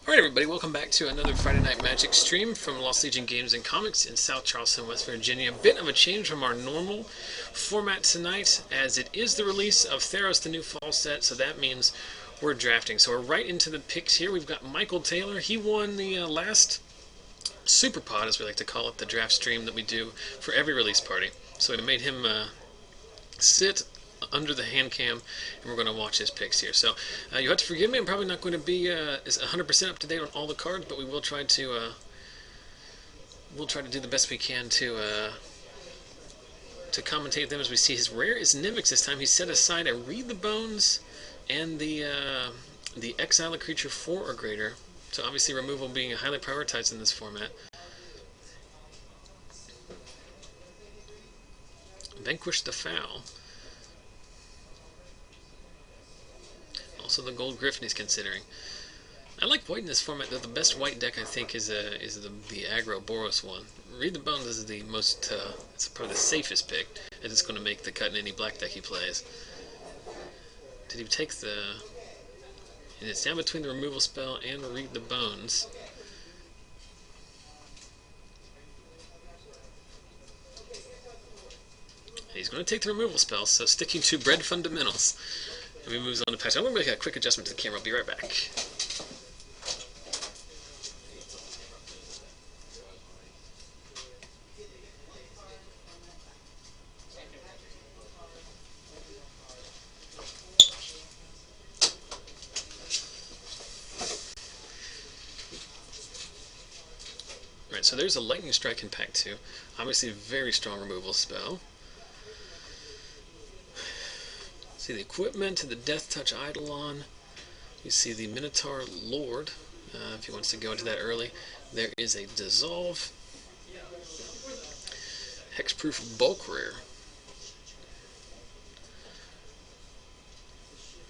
Alright everybody, welcome back to another Friday Night Magic stream from Lost Legion Games and Comics in South Charleston, West Virginia. A bit of a change from our normal format tonight, as it is the release of Theros, the new fall set, so that means we're drafting. So we're right into the picks here. We've got Michael Taylor. He won the last Super Pod, as we like to call it, the draft stream that we do for every release party. So it made him sit under the hand cam, and we're going to watch his picks here. So you have to forgive me. I'm probably not going to be 100% up to date on all the cards, but we will try to do the best we can to commentate them as we see. His rare is Nymix this time. He set aside a Read the Bones and the exile a creature 4 or greater. So obviously removal being highly prioritized in this format. Vanquish the Foul. Also the Gold Griffin he's considering. I like white in this format, though. The best white deck, I think, is the aggro Boros one. Read the Bones is the most, it's probably the safest pick, and it's going to make the cut in any black deck he plays. Did he take the... And it's down between the removal spell and Read the Bones. And he's going to take the removal spell, so sticking to bread fundamentals. And we moves on to patch. I'm going to make a quick adjustment to the camera. I'll be right back. Alright, so there's a Lightning Strike in pack 2. Obviously a very strong removal spell. See the equipment, the Death Touch Eidolon. You see the Minotaur Lord, if he wants to go into that early. There is a Dissolve. Hexproof Bulk Rare.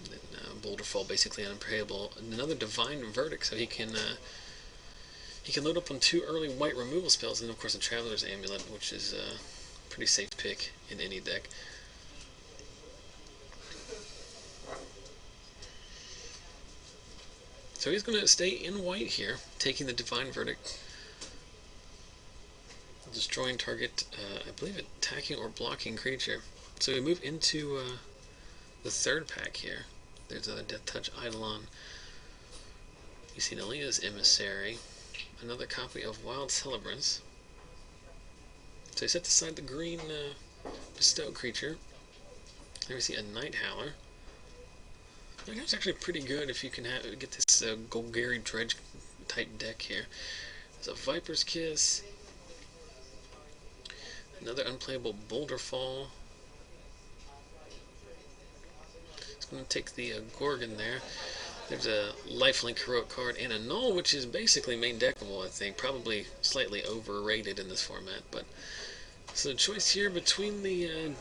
Then Boulderfall, basically unplayable. Another Divine Verdict, so he can load up on 2 early white removal spells, and of course a Traveler's Amulet, which is a pretty safe pick in any deck. So he's going to stay in white here, taking the Divine Verdict, destroying target, I believe, attacking or blocking creature. So we move into the third pack here. There's a Death Touch Eidolon. You see Nalia's Emissary, another copy of Wild Celebrants. So he sets aside the green Bestow creature. There we see a Night Howler. That's actually pretty good if you can get this Golgari Dredge type deck here. There's a Viper's Kiss, another unplayable Boulderfall. It's going to take the Gorgon there. There's a Lifelink Heroic card and a Null, which is basically main deckable, I think. Probably slightly overrated in this format, but so the choice here between the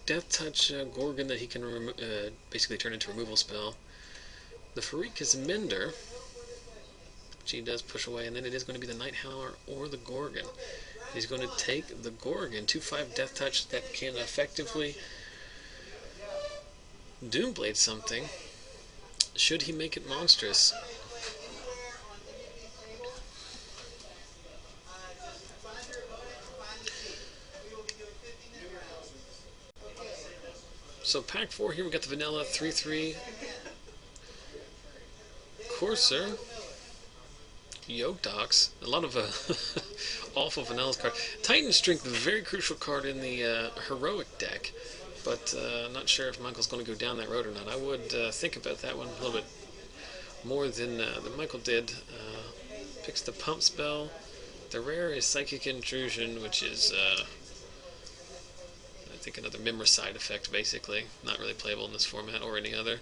Death Touch Gorgon that he can basically turn into a removal spell. The Farika's Mender, which he does push away, and then it is going to be the Night Howler or the Gorgon. He's going to take the Gorgon, 2/5 Death Touch that can effectively Doomblade something, should he make it monstrous. So pack 4 here, we got the vanilla 3/3 Courser, Yoke Docs, a lot of awful vanillas card. Titan Strength, a very crucial card in the heroic deck, but not sure if Michael's going to go down that road or not. I would think about that one a little bit more than Michael did. Picks the Pump Spell. The rare is Psychic Intrusion, which is I think another Mimicide effect, basically. Not really playable in this format or any other.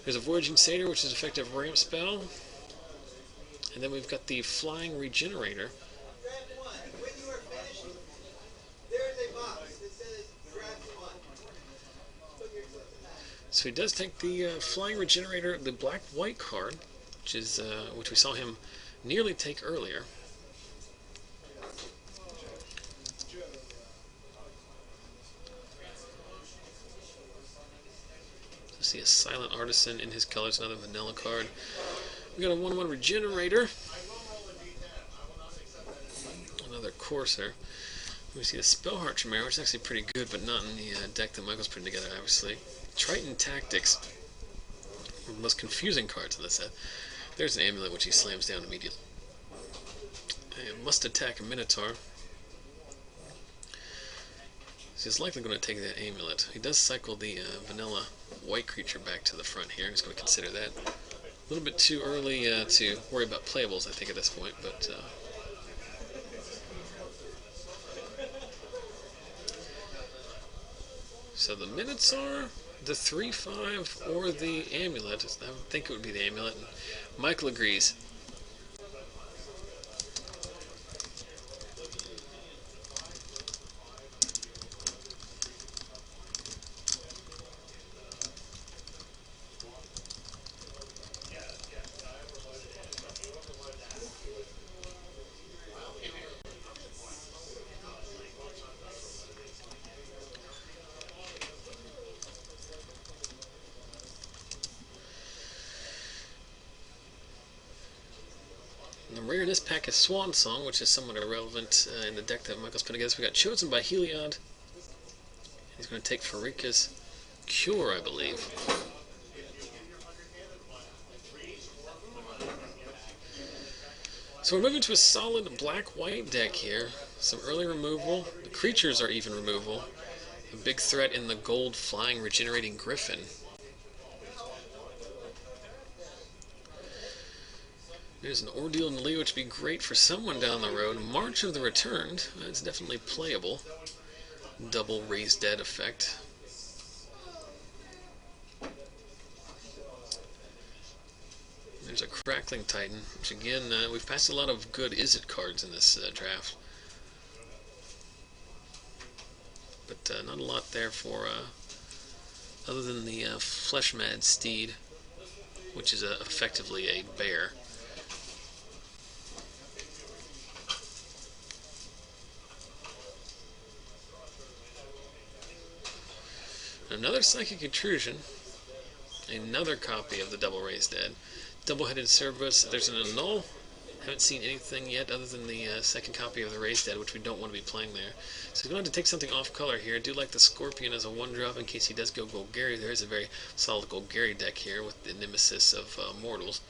There's a Voyaging Satyr, which is effective ramp spell. And then we've got the Flying Regenerator. So he does take the Flying Regenerator, the black-white card, which we saw him nearly take earlier. see a Silent Artisan in his colors, another vanilla card. We got a 1/1 Regenerator. Another Courser. We see the Spellheart Tremere, which is actually pretty good, but not in the deck that Michael's putting together, obviously. Triton Tactics. One of the most confusing cards in the set. There's an Amulet, which he slams down immediately. And must attack a Minotaur. So he's likely going to take that Amulet. He does cycle the vanilla white creature back to the front here. He's going to consider that. A little bit too early to worry about playables, I think, at this point, but... So the Minotaur, the 3/5, or the Amulet. I would think it would be the Amulet. Michael agrees. The rare in this pack is Swan Song, which is somewhat irrelevant in the deck that Michael's put together. So we got Chosen by Heliod. He's going to take Farika's Cure, I believe. So we're moving to a solid black-white deck here. Some early removal. The creatures are even removal. A big threat in the gold flying regenerating Griffin. There's an Ordeal in the lead, which would be great for someone down the road. March of the Returned. That's definitely playable. Double Raised Dead effect. There's a Crackling Titan, which again, we've passed a lot of good Is-It cards in this draft. But not a lot there for, other than the Fleshmad Steed, which is effectively a bear. Another Psychic Intrusion, another copy of the Double Raised Dead, Double-Headed Cerberus. There's an Annul. Haven't seen anything yet other than the second copy of the Raised Dead, which we don't want to be playing there. So he's going to have to take something off color here. I do like the Scorpion as a 1-drop in case he does go Golgari. There is a very solid Golgari deck here with the Nemesis of Mortals.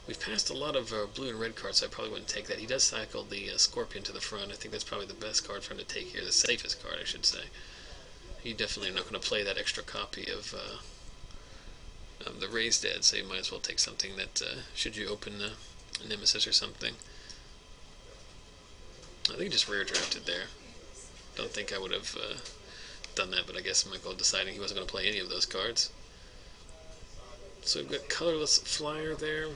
We've passed a lot of blue and red cards, so I probably wouldn't take that. He does cycle the Scorpion to the front. I think that's probably the best card for him to take here, the safest card, I should say. You definitely are not going to play that extra copy of the Raised Dead, so you might as well take something that, should you open a Nemesis or something. I think he just rare drafted there. Don't think I would have done that, but I guess Michael deciding he wasn't going to play any of those cards. So we've got Colorless Flyer there.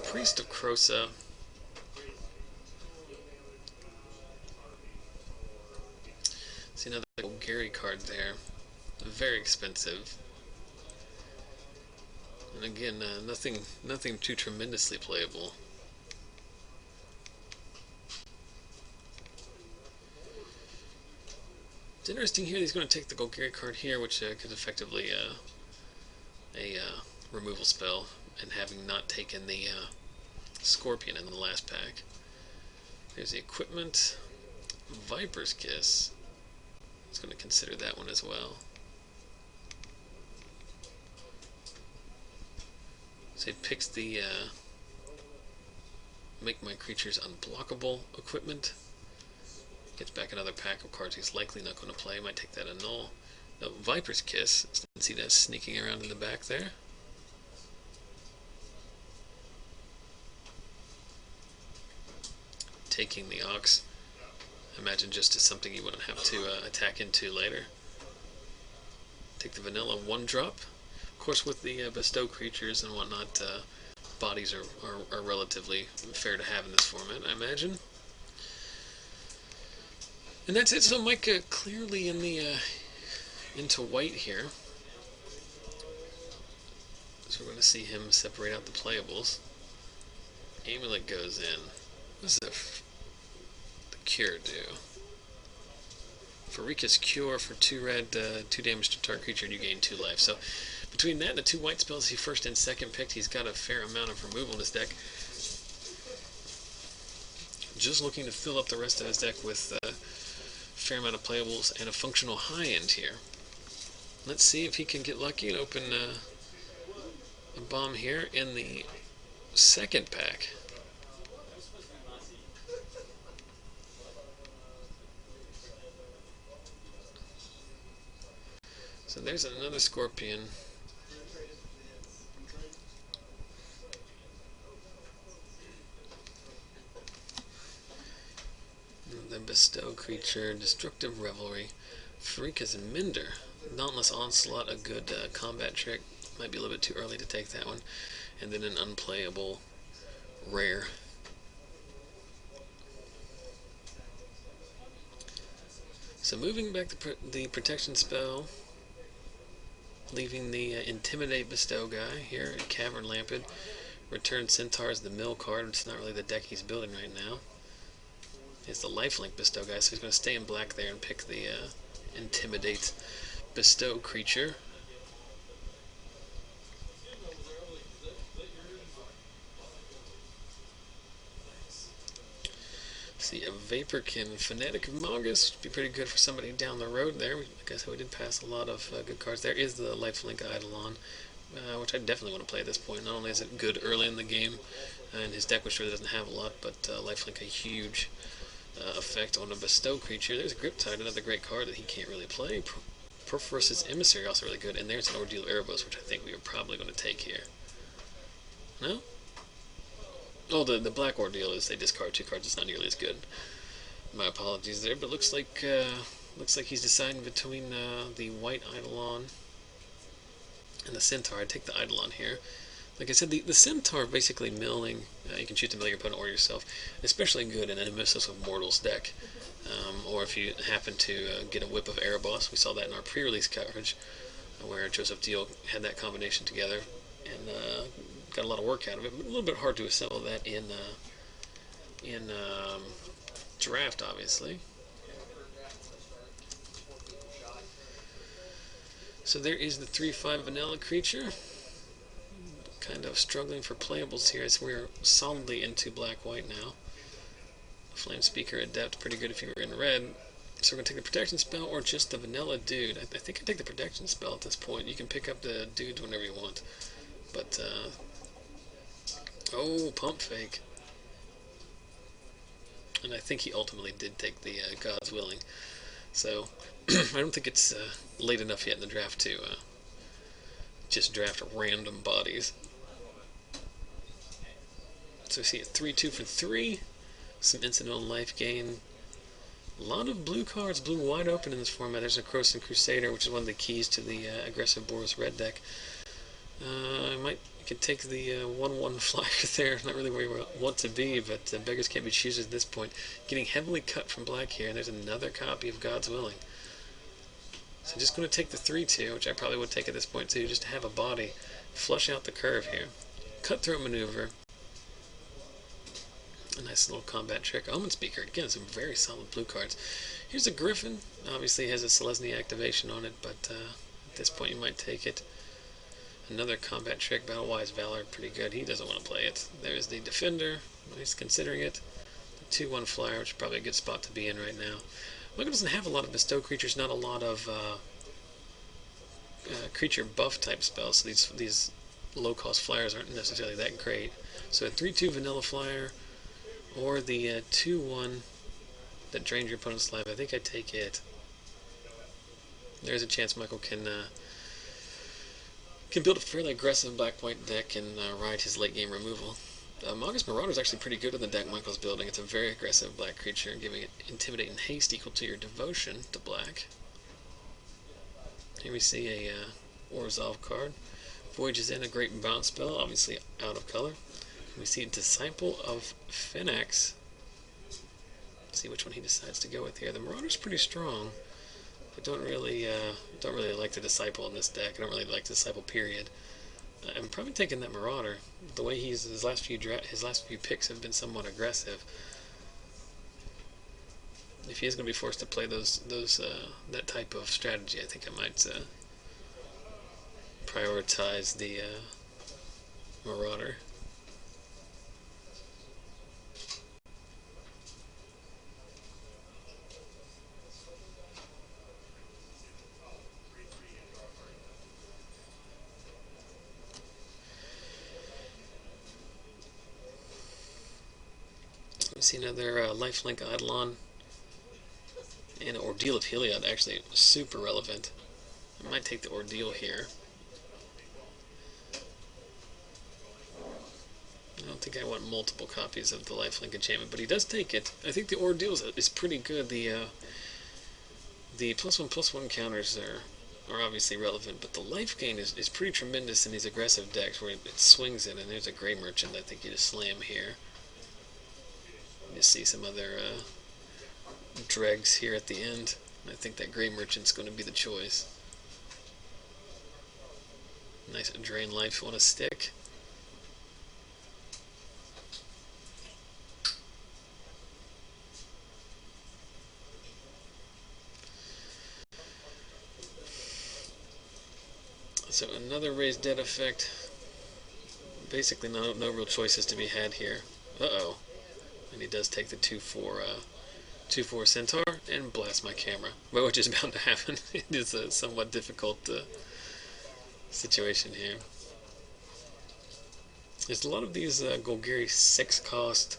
Priest of Krosa. See another Gary card there. Very expensive. And again, nothing too tremendously playable. It's interesting here. He's going to take the Golgari card here, which could effectively a removal spell, and having not taken the Scorpion in the last pack. There's the equipment. Viper's Kiss. He's going to consider that one as well. So he picks the make my creatures unblockable equipment. Gets back another pack of cards he's likely not going to play. Might take that Annul. No, Viper's Kiss. See that sneaking around in the back there? Taking the Ox. Imagine just as something you wouldn't have to attack into later. Take the vanilla 1-drop. Of course, with the bestow creatures and whatnot, bodies are relatively fair to have in this format, I imagine. And that's it. So Mike clearly in the into white here. So we're going to see him separate out the playables. Amulet goes in. What does the Cure do? Farika's Cure for 2 red, 2 damage to target creature, and you gain 2 life. So between that and the 2 white spells he first and second picked, he's got a fair amount of removal in his deck. Just looking to fill up the rest of his deck with a fair amount of playables and a functional high end here. Let's see if he can get lucky and open a bomb here in the second pack. So there's another Scorpion. The Bestow creature, Destructive Revelry, Freakus Minder, Dauntless Onslaught, a good combat trick. Might be a little bit too early to take that one. And then an unplayable rare. So moving back the protection spell, leaving the Intimidate Bestow guy here at Cavern Lampid. Return Centaur is the mill card, which is not really the deck he's building right now. It's the Lifelink Bestow guy, so he's going to stay in black there and pick the Intimidate Bestow creature. See, a Vaporkin Fanatic of Magus would be pretty good for somebody down the road there. Like I said, we did pass a lot of good cards. There is the Lifelink Eidolon, which I definitely want to play at this point. Not only is it good early in the game, and his deck which really doesn't have a lot, but Lifelink a huge effect on a Bestow creature. There's Griptide, another great card that he can't really play. Perforce's Emissary also really good, and there's an Ordeal Erebos, which I think we are probably going to take here. No? Oh, the Black Ordeal is they discard 2 cards. It's not nearly as good. My apologies there, but looks like he's deciding between the White Eidolon and the Centaur. I'd take the Eidolon here. Like I said, the Centaur basically milling. You can choose to mill your opponent or yourself. Especially good in a Nemesis of Mortals deck. Or if you happen to get a Whip of Erebos. We saw that in our pre-release coverage, where Joseph Deal had that combination together. And got a lot of work out of it, but a little bit hard to assemble that in draft, obviously. So there is the 3/5 vanilla creature. Kind of struggling for playables here as we're solidly into black-white now. Flame Speaker Adept, pretty good if you were in red. So we're going to take the protection spell or just the vanilla dude. I think I take the protection spell at this point. You can pick up the dudes whenever you want. But, oh, Pump Fake. And I think he ultimately did take the God's Willing. So, I don't think it's late enough yet in the draft to just draft random bodies. So we see a 3/2 for 3. Some incidental life gain. A lot of blue cards, blue wide open in this format. There's a Croson Crusader, which is one of the keys to the aggressive Boros red deck. You could take the 1/1 flyer there. Not really where you want to be, but beggars can't be choosers at this point. Getting heavily cut from black here, and there's another copy of God's Willing. So just going to take the 3/2, which I probably would take at this point too, just to have a body. Flush out the curve here. Cutthroat Maneuver. A nice little combat trick. Omen Speaker, again, some very solid blue cards. Here's a Griffin. Obviously has a Selesnya activation on it, but at this point you might take it. Another combat trick, Battle-Wise Valor, pretty good. He doesn't want to play it. There's the Defender. He's considering it. The 2/1 flyer, which is probably a good spot to be in right now. Logan doesn't have a lot of Bestow creatures, not a lot of creature buff type spells, so these low-cost flyers aren't necessarily that great. So a 3/2 vanilla flyer, or the 2/1 that drains your opponent's life. I think I take it. There's a chance Michael can build a fairly aggressive black-white deck and ride his late-game removal. Magus Marauder is actually pretty good in the deck Michael's building. It's a very aggressive black creature, giving it Intimidate and Haste equal to your devotion to black. Here we see a Orzhov card. Voyages in, a great bounce spell, obviously out of color. We see Disciple of Phoenix. Let's see which one he decides to go with here. The Marauder's pretty strong, but don't really like the Disciple in this deck. I don't really like the Disciple, period. I'm probably taking that Marauder. The way his last few picks have been somewhat aggressive. If he is going to be forced to play that type of strategy, I think I might prioritize the Marauder. We see another lifelink Eidolon and an Ordeal of Heliod, actually super relevant. I might take the Ordeal here. I don't think I want multiple copies of the lifelink enchantment, but he does take it. I think the Ordeal is pretty good. The +1/+1 counters are obviously relevant, but the life gain is pretty tremendous in these aggressive decks where it swings it, and there's a Grey Merchant I think you just slam here. You see some other dregs here at the end. I think that Grey Merchant's going to be the choice. Nice drain life on a stick. So another Raised Dead effect. Basically no real choices to be had here. Uh-oh. And he does take the 2/4 Centaur and blast my camera, which is bound to happen. It is a somewhat difficult situation here. There's a lot of these Golgari 6-cost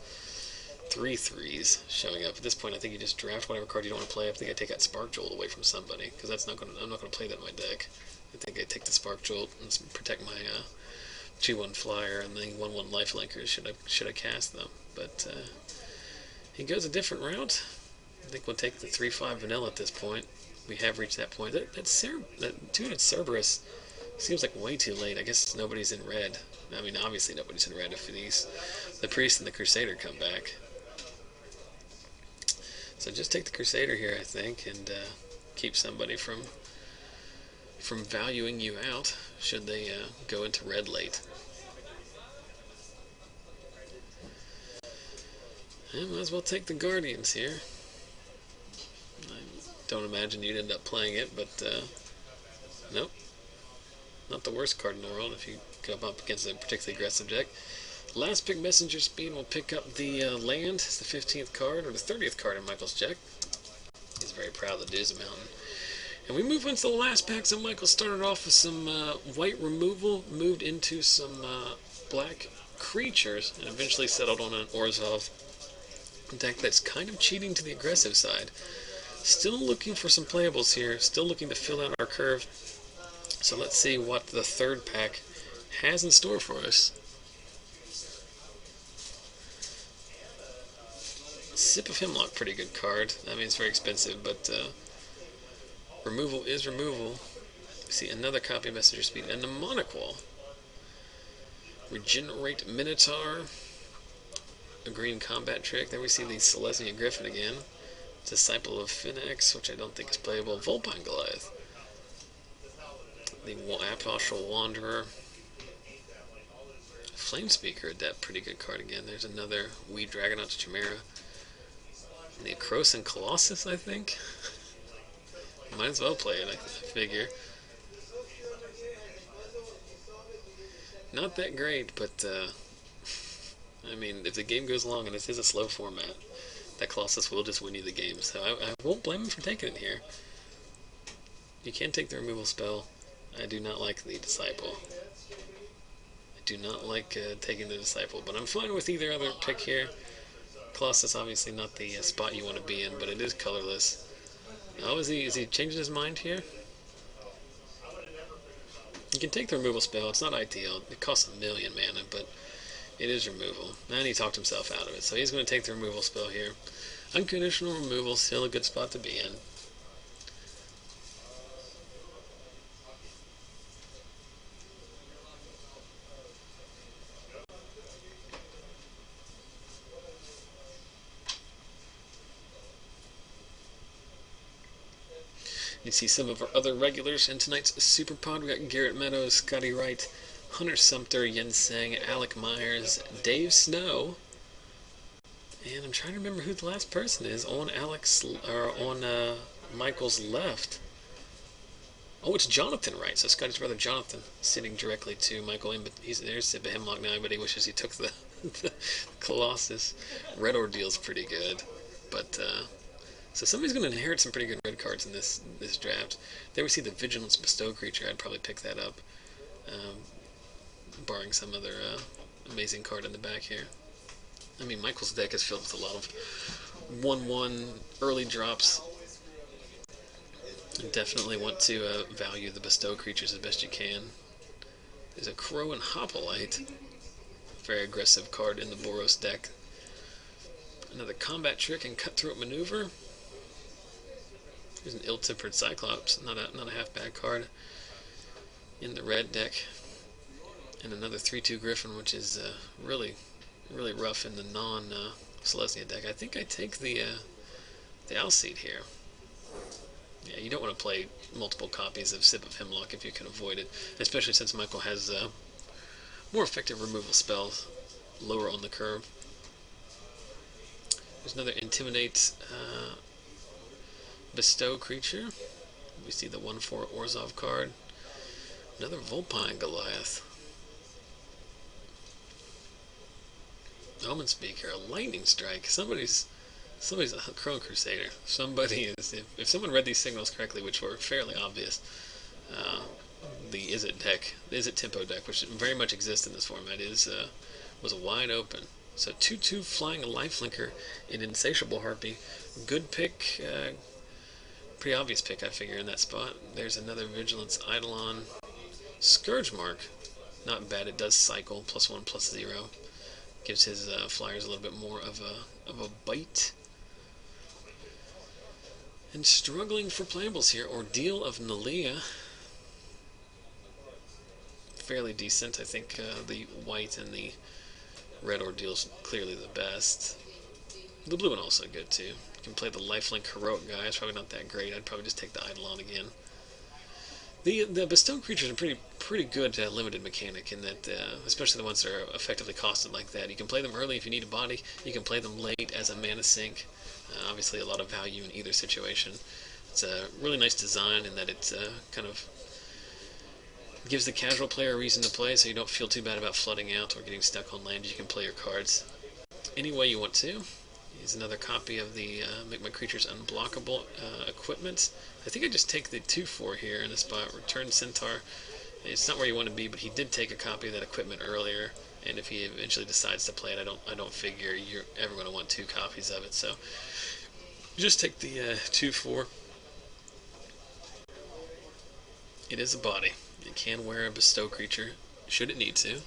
3/3s showing up. At this point, I think you just draft whatever card you don't want to play. I think I take that Spark Jolt away from somebody, because I'm not going to play that in my deck. I think I take the Spark Jolt and protect my 2/1 flyer and the 1/1 lifelinkers should I cast them. But he goes a different route. I think we'll take the 3/5 vanilla at this point. We have reached that point. That 2-hit Cerberus seems like way too late. I guess nobody's in red. I mean, obviously nobody's in red if the Priest and the Crusader come back. So just take the Crusader here, I think, and keep somebody from valuing you out should they go into red late. I might as well take the Guardians here. I don't imagine you'd end up playing it, but nope. Not the worst card in the world if you come up against a particularly aggressive deck. Last pick, Messenger Speed, will pick up the land. It's the 15th card, or the 30th card in Michael's deck. He's very proud of the Duza Mountain. And we move on to the last pack. So Michael started off with some white removal, moved into some black creatures, and eventually settled on an Orzhov deck that's kind of cheating to the aggressive side. Still looking for some playables here, still looking to fill out our curve. So let's see what the third pack has in store for us. Sip of Hemlock, pretty good card. I mean, it's very expensive, but removal is removal. We see another copy of Messenger Speed, and the Mnemonic Wall. Regenerate Minotaur. A green combat trick. Then we see the Selesnya Griffin again. Disciple of Phoenix, which I don't think is playable. Vulpine Goliath. The Apostral Wanderer. Flamespeaker, that pretty good card again. There's another Weed Dragonauts Chimera. And the Acrosin Colossus, I think. Might as well play it, I figure. Not that great, but I mean, if the game goes long and this is a slow format, that Colossus will just win you the game. So I won't blame him for taking it here. You can take the removal spell. I do not like the Disciple. I do not like taking the Disciple, but I'm fine with either other pick here. Colossus obviously not the spot you want to be in, but it is colorless. Oh, is he changing his mind here? You can take the removal spell. It's not ideal. It costs 1,000,000 mana, but it is removal. And he talked himself out of it, so he's going to take the removal spell here. Unconditional removal, still a good spot to be in. You see some of our other regulars in tonight's Super Pod. We got Garrett Meadows, Scotty Wright, Hunter Sumter, Yen Sang, Alec Myers, Dave Snow, and I'm trying to remember who the last person is on Michael's left. Oh, it's Jonathan, right? So Scotty's brother Jonathan sitting directly to Michael in, but there's a Hemlock now, but he wishes he took the Colossus. Red Ordeal's pretty good, but so somebody's going to inherit some pretty good red cards in this draft. There we see the Vigilance Bestow creature. I'd probably pick that up, barring some other amazing card in the back here. I mean, Michael's deck is filled with a lot of 1/1 early drops. You definitely want to value the Bestow creatures as best you can. There's a Crow and Hoplite. Very aggressive card in the Boros deck. Another Combat Trick and Cutthroat Maneuver. There's an Ill-Tempered Cyclops, not a half bad card in the red deck. And another 3/2 Griffin, which is really rough in the non-Selesnya deck. I think I take the Alseid here. Yeah, you don't want to play multiple copies of Sip of Hemlock if you can avoid it, especially since Michael has more effective removal spells lower on the curve. There's another Intimidate Bestow creature. We see the 1/4 Orzhov card. Another Vulpine Goliath. Omen Speaker, a Lightning Strike. Somebody's a Chrome Crusader. Somebody is. If someone read these signals correctly, which were fairly obvious, the Izzet deck, the Izzet Tempo deck, which very much exists in this format, was wide open. So 2/2 Flying Lifelinker in Insatiable Harpy. Good pick. Pretty obvious pick, I figure, in that spot. There's another Vigilance Eidolon. Scourge Mark. Not bad. It does cycle. +1/+0. Gives his flyers a little bit more of a bite. And struggling for playables here. Ordeal of Nalia. Fairly decent. I think the white and the red Ordeal's clearly the best. The blue one also good too. You can play the Lifelink Heroic guy. It's probably not that great. I'd probably just take the Eidolon again. The Bestow creatures are pretty good limited mechanic in that, especially the ones that are effectively costed like that. You can play them early if you need a body. You can play them late as a mana sink. Obviously, a lot of value in either situation. It's a really nice design in that it kind of gives the casual player a reason to play, so you don't feel too bad about flooding out or getting stuck on land. You can play your cards any way you want to. Here's another copy of the Make My Creatures Unblockable equipment. I think I just take the 2/4 here in the spot. Return Centaur. It's not where you want to be, but he did take a copy of that equipment earlier, and if he eventually decides to play it, I don't figure you're ever going to want 2 copies of it, so just take the 2/4. It is a body. It can wear a Bestow creature, should it need to.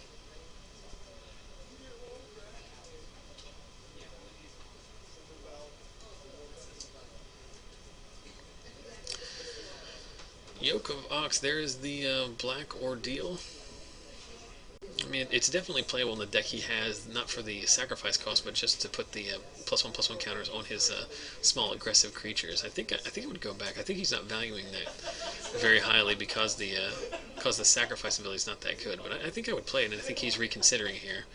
Yoke of Ox, there is the Black Ordeal. I mean, it's definitely playable in the deck he has, not for the sacrifice cost, but just to put the +1/+1 counters on his small aggressive creatures. I think it would go back. I think he's not valuing that very highly because the sacrifice ability is not that good. But I think I would play it, and I think he's reconsidering here,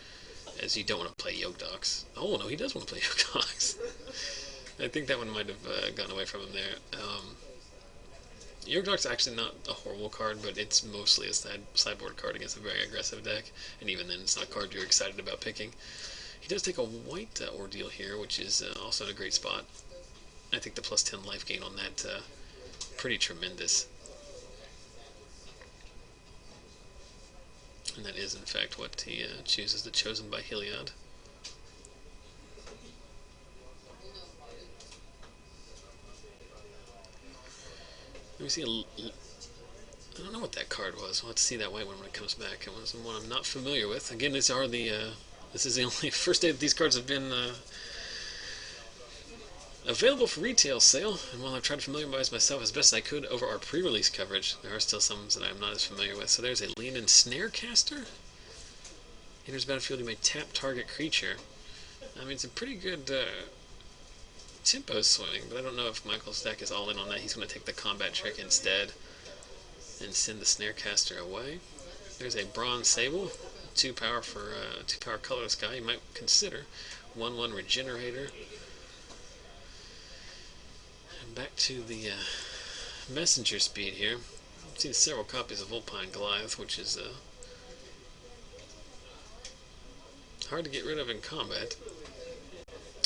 as you don't want to play Yoked Ox. Oh no, he does want to play Yoked Ox. I think that one might have gone away from him there. Yoked Ox is actually not a horrible card, but it's mostly a sideboard card against a very aggressive deck, and even then it's not a card you're excited about picking. He does take a white Ordeal here, which is also in a great spot. I think the +10 life gain on that, pretty tremendous. And that is in fact what he chooses, the Chosen by Heliod. Let me see I don't know what that card was. We'll have to see that white one when it comes back. It was one I'm not familiar with. Again, this is the only first day that these cards have been available for retail sale. And while I've tried to familiarize myself as best I could over our pre-release coverage, there are still some that I'm not as familiar with. So there's a Leonin Snarecaster. Enters battlefield, you may tap target creature. I mean, it's a pretty good tempo swing, but I don't know if Michael's deck is all in on that. He's going to take the combat trick instead and send the Snarecaster away. There's a Bronze Sable, 2 power for 2 power colorless guy. You might consider 1/1 Regenerator. And back to the messenger speed here. I've seen several copies of Vulpine Goliath, which is hard to get rid of in combat.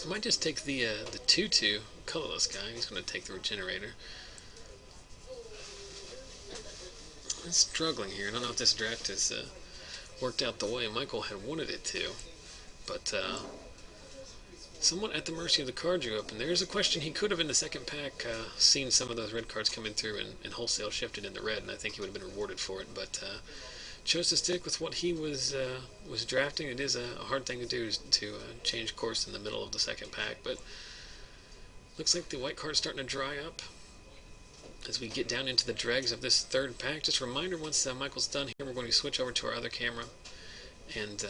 I might just take the 2/2 colorless guy. He's going to take the regenerator. I'm struggling here. I don't know if this draft has worked out the way Michael had wanted it to, but somewhat at the mercy of the card drew up. And there's a question: he could have in the second pack seen some of those red cards coming through and wholesale shifted into red, and I think he would have been rewarded for it. But chose to stick with what he was drafting. It is a hard thing to do, to change course in the middle of the second pack, but looks like the white card's starting to dry up as we get down into the dregs of this third pack. Just a reminder, once Michael's done here, we're going to switch over to our other camera and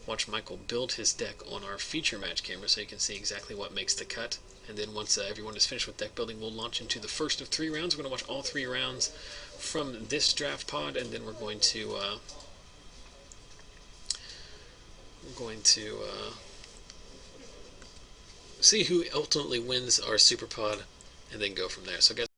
watch Michael build his deck on our feature match camera so you can see exactly what makes the cut. And then once everyone is finished with deck building, we'll launch into the first of 3 rounds. We're going to watch all 3 rounds from this draft pod, and then we're going to see who ultimately wins our super pod, and then go from there. So guys,